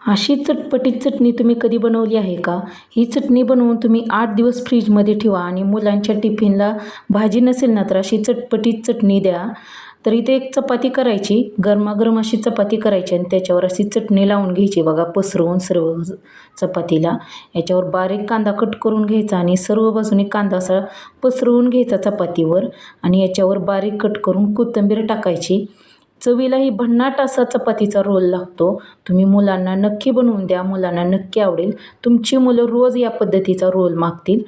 अशी चटपटीत चटणी तुम्ही कधी बनवली आहे का? ही चटणी बनवून तुम्ही 8 दिवस फ्रीजमध्ये ठेवा आणि मुलांच्या टिफिनला भाजी नसेल ना तर अशी चटपटीत चटणी द्या. तर इथे एक चपाती करायची, गरमागरम अशी चपाती करायची आणि त्याच्यावर अशी चटणी लावून घ्यायची बघा, पसरवून सर्व चपातीला. याच्यावर बारीक कांदा कट करून घ्यायचा आणि सर्व बाजूनी कांदा असा पसरवून घ्यायचा चपातीवर आणि याच्यावर बारीक कट करून कोथिंबीर टाकायची. चवीलाही भन्नाट असा चपातीचा रोल लागतो. तुम्ही मुलांना नक्की बनवून द्या, मुलांना नक्की आवडेल. तुमची मुलं रोज या पद्धतीचा रोल मागतील.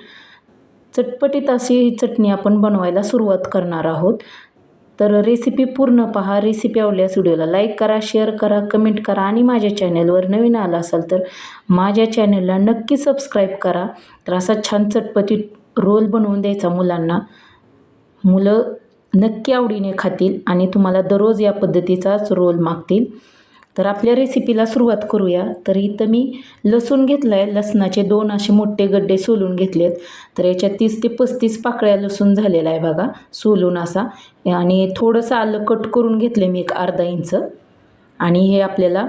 चटपटीत अशी ही चटणी आपण बनवायला सुरुवात करणार आहोत. तर रेसिपी पूर्ण पहा. रेसिपी आवडल्यास व्हिडिओला लाईक करा, शेअर करा, कमेंट करा आणि माझ्या चॅनलवर नवीन आला असाल तर माझ्या चॅनलला नक्की सबस्क्राईब करा. तर असा छान चटपटीत रोल बनवून द्यायचा मुलांना. मुलं नक्की आवडीने खातील आणि तुम्हाला दररोज या पद्धतीचाच रोल मागतील. तर आपल्या रेसिपीला सुरुवात करूया. तर इथं मी लसूण घेतला आहे. लसणाचे 2 असे मोठे गड्डे सोलून घेतलेत. तर याच्यात 30 ते 35 पाकळ्या लसूण झालेला आहे बघा, सोलून असा. आणि थोडंसं आलं कट करून घेतले मी, एक अर्धा इंच. आणि हे आपल्याला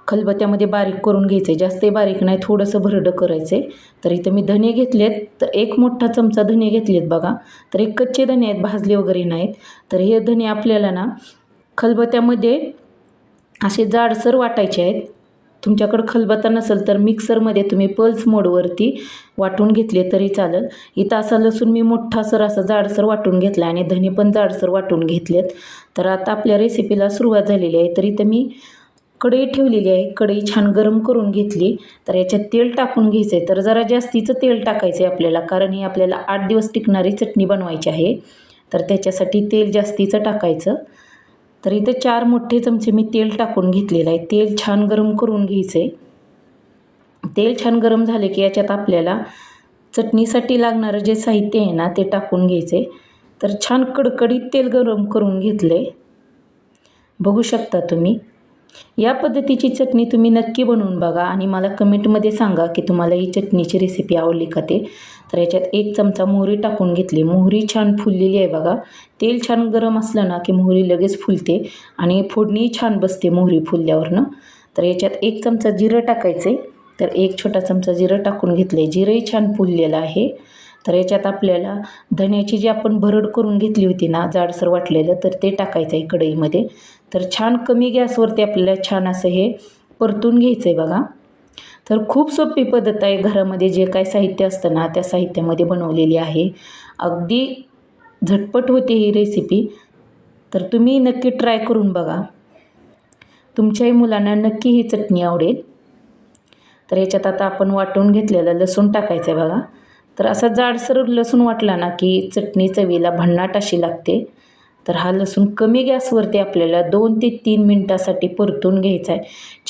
खलबत्त्यामध्ये बारीक करून घ्यायचं आहे. जास्तही बारीक नाही, थोडंसं भरडं करायचं आहे. तर इथं मी धने घेतलेत. तर 1 मोठा चमचा धने घेतलेत बघा. तर एक कच्चे धने आहेत, भाजले वगैरे नाहीत. तर हे धने आपल्याला ना खलबत्त्यामध्ये असे जाडसर वाटायचे आहेत. तुमच्याकडं खलबत्ता नसेल तर मिक्सरमध्ये तुम्ही पल्स मोडवरती वाटून घेतले तरी चालेल. इथं असा लसूण मी मोठासर असा जाडसर वाटून घेतला आणि धने पण जाडसर वाटून घेतलेत. तर आता आपल्या रेसिपीला सुरुवात झालेली आहे. तर इथं मी कढई ठेवलेली आहे. कढई छान गरम करून घेतली. तर याच्यात तेल टाकून घ्यायचं आहे. तर जरा जास्तीचं तेल टाकायचं आहे आपल्याला, कारण ही आपल्याला 8 दिवस टिकणारी चटणी बनवायची आहे. तर त्याच्यासाठी तेल जास्तीचं टाकायचं. तर इथं 4 मोठे चमचे मी तेल टाकून घेतलेलं आहे. तेल छान गरम करून घ्यायचं आहे. तेल छान गरम झाले की याच्यात आपल्याला चटणीसाठी लागणारं जे साहित्य आहे ना ते टाकून घ्यायचं आहे. तर छान कडकडीत तेल गरम करून घेतलं आहे, बघू शकता तुम्ही. या पद्धतीची चटणी तुम्ही नक्की बनवून बघा आणि मला कमेंटमध्ये सांगा की तुम्हाला ही चटणीची रेसिपी आवडली का ते. तर याच्यात 1 चमचा मोहरी टाकून घेतली. मोहरी छान फुललेली आहे बघा. तेल छान गरम असलं ना की मोहरी लगेच फुलते आणि फोडणी छान बसते मोहरी फुलल्यावरनं. तर याच्यात 1 चमचा जिरं टाकायचं आहे. तर 1 छोटा चमचा जिरं टाकून घेतलं आहे. जिरंही छान फुललेलं आहे. तर याच्यात आपल्याला धण्याची जी आपण भरड करून घेतली होती ना जाडसर वाटलेलं, तर ते टाकायचं आहे कढईमध्ये. तर छान कमी गॅसवरती आपल्याला छान असं हे परतून घ्यायचं आहे बघा. तर खूप सोपी पद्धत आहे. घरामध्ये जे काय साहित्य असतं ना त्या साहित्यामध्ये बनवलेली आहे. अगदी झटपट होते ही रेसिपी. तर तुम्ही नक्की ट्राय करून बघा. तुमच्याही मुलांना नक्की ही चटणी आवडेल. तर याच्यात आता आपण वाटून घेतलेलं लसूण टाकायचं आहे बघा. तर असा जाडसर लसूण वाटला ना की चटणी चवीला भन्नाट अशी लागते. तर हा लसूण कमी गॅसवरती आपल्याला 2 ते 3 मिनटासाठी परतून घ्यायचा आहे.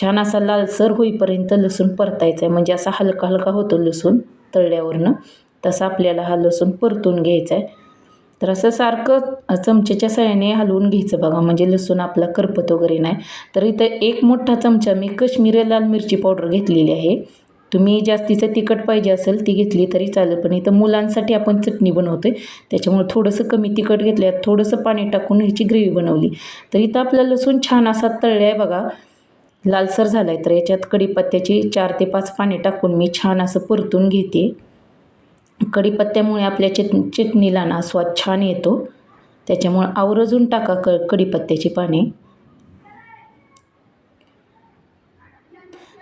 छान असा लालसर होईपर्यंत लसूण परतायचा आहे, म्हणजे असा हलका हलका होतो लसूण तळल्यावरनं, तसा आपल्याला हा लसूण परतून घ्यायचा आहे. तर असं सारखं चमच्याच्या साहाय्याने हलवून घ्यायचं बघा, म्हणजे लसूण आपला करपत वगैरे नाही. तर इथं 1 मोठा चमचा मी काश्मीरी लाल मिरची पावडर घेतलेली आहे. तुम्ही जास्तीचं तिखट पाहिजे असेल ती घेतली तरी चालेल, पण इथं मुलांसाठी आपण चटणी बनवतो आहे त्याच्यामुळे थोडंसं कमी तिखट घेतलं आहे. थोडंसं पाणी टाकून ह्याची ग्रेव्ही बनवली. तर इथं आपला लसूण छान असा तळला आहे बघा, लालसर झाला आहे. तर याच्यात कढीपत्त्याची 4 ते 5 पाने टाकून मी छान असं परतून घेते. कढीपत्त्यामुळे आपल्या चटणीला ना स्वाद छान येतो, त्याच्यामुळे आवर्जून टाका कढीपत्त्याची पाने.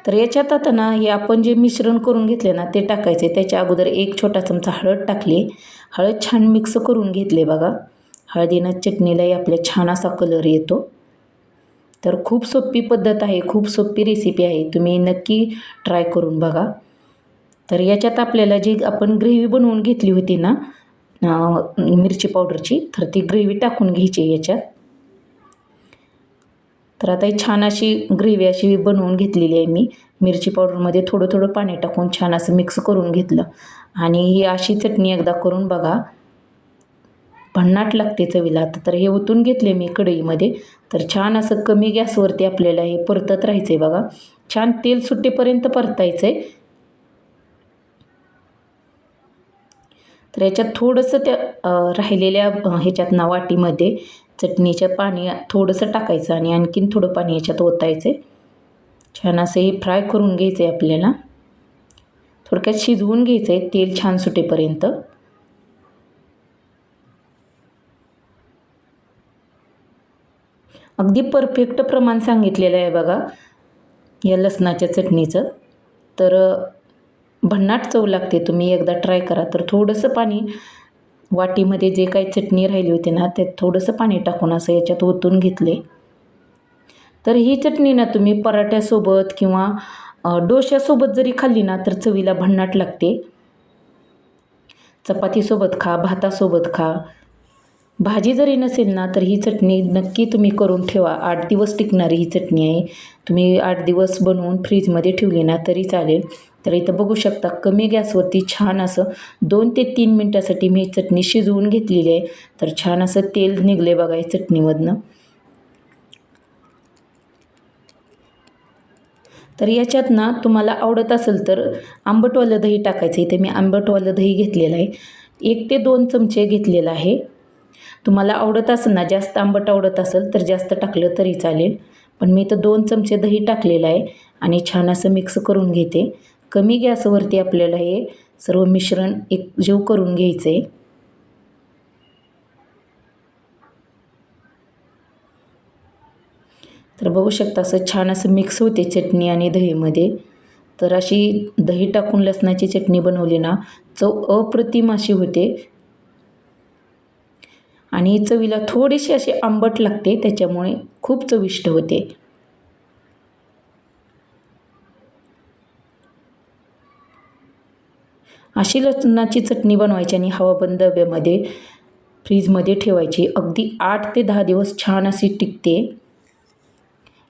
तर याच्यात आता ना हे आपण जे मिश्रण करून घेतले ना ते टाकायचे. त्याच्या अगोदर 1 छोटा चमचा हळद टाकली. हळद छान मिक्स करून घेतले बघा. हळदीनं चटणीलाही आपल्या छान असा कलर येतो. तर खूप सोपी पद्धत आहे, खूप सोपी रेसिपी आहे. तुम्ही नक्की ट्राय करून बघा. तर याच्यात आपल्याला जी आपण ग्रेव्ही बनवून घेतली होती ना मिरची पावडरची, तर ती ग्रेव्ही टाकून घ्यायची याच्यात. तर आता ही छान अशी ग्रेव्ही अशी बनवून घेतलेली आहे मी. मिरची पावडरमध्ये थोडं थोडं पाणी टाकून छान असं मिक्स करून घेतलं. आणि ही अशी चटणी एकदा करून बघा, भन्नाट लागते चवीला. तर हे ओतून घेतले मी कढईमध्ये. तर छान असं कमी गॅसवरती आपल्याला हे परतत राहायचं आहे बघा. छान तेल सुटेपर्यंत परतायचं आहे. तर याच्यात थोडंसं त्या राहिलेल्या ह्याच्यात ना वाटीमध्ये चटणीचं पाणी थोडंसं टाकायचं आणि आणखीन थोडं पाणी याच्यात ओतायचं आहे. छान असं हे फ्राय करून घ्यायचं आहे आपल्याला. थोडक्यात शिजवून घ्यायचं आहे तेल छान सुटेपर्यंत. अगदी परफेक्ट प्रमाण सांगितलेलं आहे बघा या लसणाच्या चटणीचं. तर भन्नाट चव लागते. तुम्ही एकदा ट्राय करा. तर थोडंसं पाणी वाटीमध्ये जे काही चटणी राहिली होती ना त्यात थोडंसं पाणी टाकून असं याच्यात ओतून घेतले. तर ही चटणी ना तुम्ही पराठ्यासोबत किंवा डोश्यासोबत जरी खाल्ली ना तर चवीला भन्नाट लागते. चपातीसोबत खा, भातासोबत खा. भाजी जरी नसेल ना तर ही चटणी नक्की तुम्ही करून ठेवा. 8 दिवस टिकणारी ही चटणी आहे. तुम्ही 8 दिवस बनवून फ्रीजमध्ये ठेवली ना तरी चालेल. तर इथं बघू शकता कमी गॅसवरती छान असं 2 ते 3 मिनटासाठी मी चटणी शिजवून घेतलेली आहे. तर छान असं तेल निघले बघा या चटणीमधनं. तर याच्यात ना तुम्हाला आवडत असेल तर आंबटवालं दही टाकायचं. इथे मी आंबटवालं दही घेतलेलं आहे. 1 ते 2 चमचे घेतलेलं आहे. तुम्हाला आवडत असेल ना जास्त आंबट आवडत असेल तर जास्त टाकलं तरी चालेल. पण मी इथं 2 चमचे दही टाकलेलं आहे आणि छान असं मिक्स करून घेते. कमी गॅसवरती आपल्याला हे सर्व मिश्रण एकजीव करून घ्यायचं आहे. तर बघू शकता असं छान असं मिक्स होते चटणी आणि दहीमध्ये. तर अशी दही टाकून लसणाची चटणी बनवली ना चव अप्रतिम अशी होते आणि चवीला थोडीशी अशी आंबट लागते त्याच्यामुळे खूप चविष्ट होते. अशी लसणाची चटणी बनवायची आणि हवाबंद डब्यामध्ये फ्रीजमध्ये ठेवायची. अगदी 8 ते 10 दिवस छान अशी टिकते.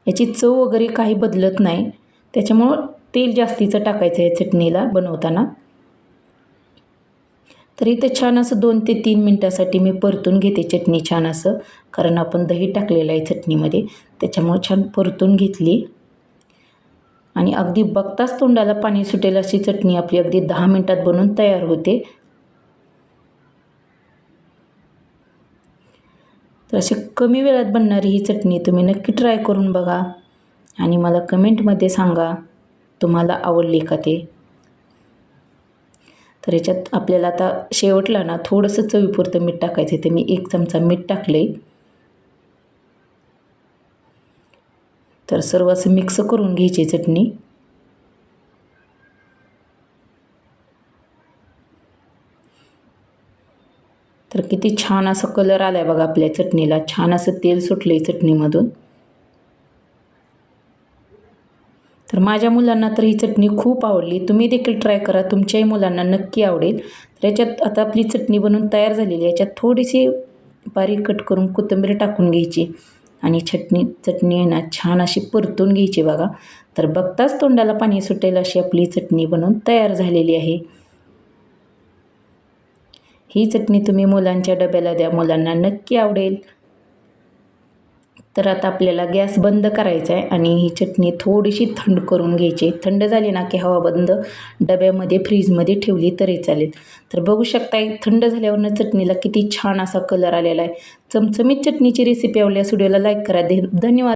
याची चव वगैरे काही बदलत नाही. त्याच्यामुळं तेल जास्तीचं टाकायचं आहे चटणीला बनवताना. तर इथं छान असं 2 ते 3 मिनटासाठी मी परतून घेते चटणी छान असं. कारण आपण दही टाकलेलं आहे चटणीमध्ये त्याच्यामुळे छान परतून घेतली. आणि अगदी बघताच तोंडाला पाणी सुटेल अशी चटणी आपली अगदी 10 मिनटात बनवून तयार होते. तर अशी कमी वेळात बनणारी ही चटणी तुम्ही नक्की ट्राय करून बघा आणि मला कमेंटमध्ये सांगा तुम्हाला आवडली का ते. तर याच्यात आपल्याला आता शेवटला ना थोडंसं चवीपुरतं मीठ टाकायचं आहे. ते मी 1 चमचा मीठ टाकले. तर सर्व असं मिक्स करून घ्यायची चटणी. तर किती छान असा कलर आला आहे बघा आपल्या चटणीला. छान असं तेल सुटलं आहे चटणीमधून. तर माझ्या मुलांना तर ही चटणी खूप आवडली. तुम्ही देखील ट्राय करा. तुमच्याही मुलांना नक्की आवडेल. तर याच्यात आता आपली चटणी बनवून तयार झालेली आहे. याच्यात थोडीशी बारीक कट करून कोथिंबीर टाकून घ्यायची आणि चटणी आहे ना छान अशी परतून घ्यायची बघा. तर बघताच तोंडाला पाणी सुटेल अशी आपली चटणी बनवून तयार झालेली आहे. ही चटणी तुम्ही मुलांच्या डब्याला द्या. मुलांना नक्की आवडेल. तर आता आपल्याला गॅस बंद करायचा आहे आणि ही चटणी थोडीशी थंड करून घ्यायची. थंड झाली ना की हवाबंद डब्यामध्ये फ्रीजमध्ये ठेवली तरी चालेल. तर बघू शकता थंड झाल्यावरनं चटणीला किती छान असा कलर आलेला आहे. चमचमीत चटणीची रेसिपी आवडल्यास व्हिडिओला लाईक करा. धन्यवाद.